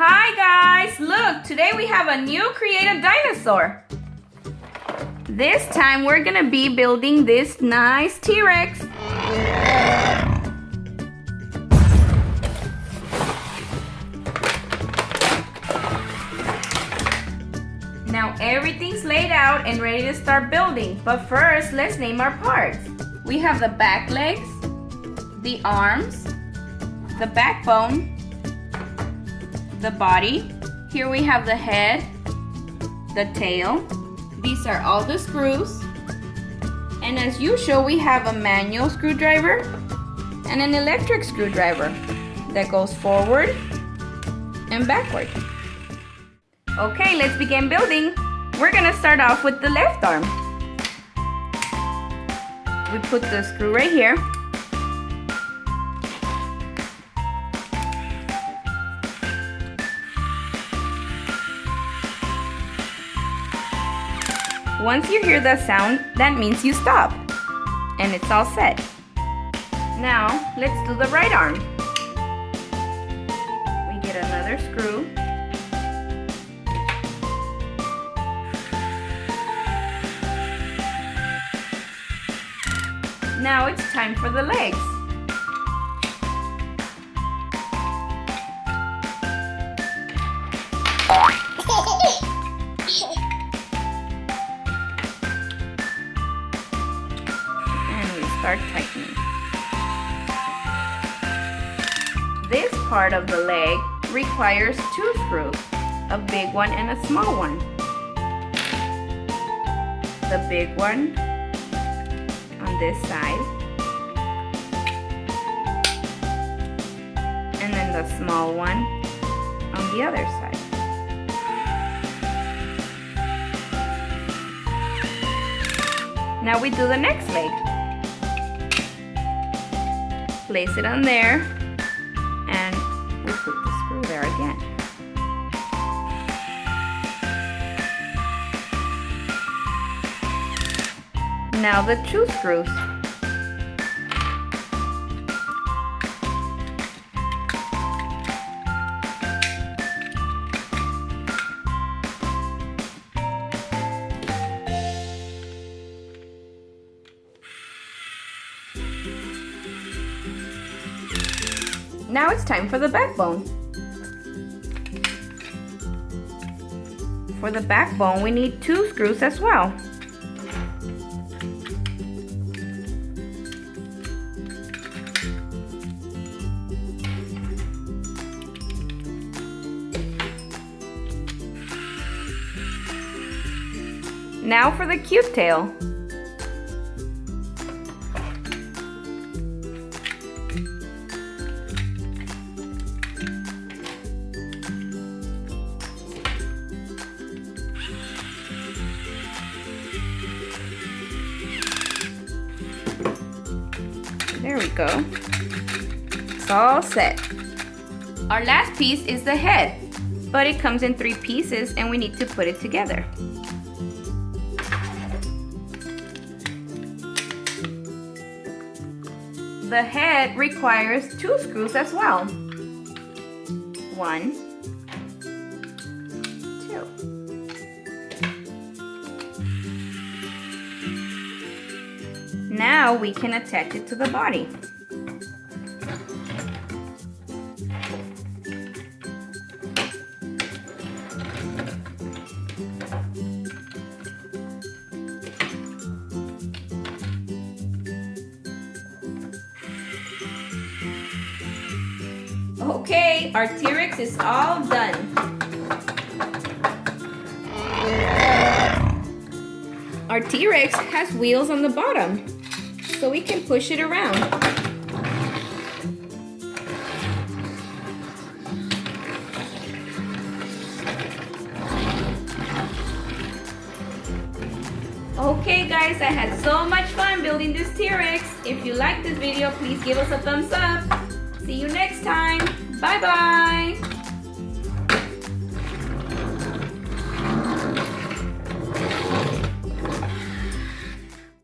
Hi guys, look, today we have a new creative dinosaur. This time we're gonna be building this nice T-Rex. Now everything's laid out and ready to start building, but first let's name our parts. We have the back legs, the arms, the backbone, the body. Here we have the head, the tail. These are all the screws. And as usual, we have a manual screwdriver and an electric screwdriver that goes forward and backward. Okay, let's begin building. We're gonna start off with the left arm. We put the screw right here. Once you hear that sound, that means you stop. And it's all set. Now, let's do the right arm. We get another screw. Now it's time for the legs. Start tightening. This part of the leg requires two screws, a big one and a small one. The big one on this side, and then the small one on the other side. Now we do the next leg. Place it on there, and we put the screw there again. Now the two screws. Now it's time for the backbone. For the backbone, we need two screws as well. Now for the cute tail. There we go. It's all set. Our last piece is the head, but it comes in 3 pieces and we need to put it together. The head requires 2 screws as well. 1, 2. Now we can attach it to the body. Okay, our T-Rex is all done. Our T-Rex has wheels on the bottom, so we can push it around. Okay guys, I had so much fun building this T-Rex. If you liked this video, please give us a thumbs up. See you next time. Bye bye.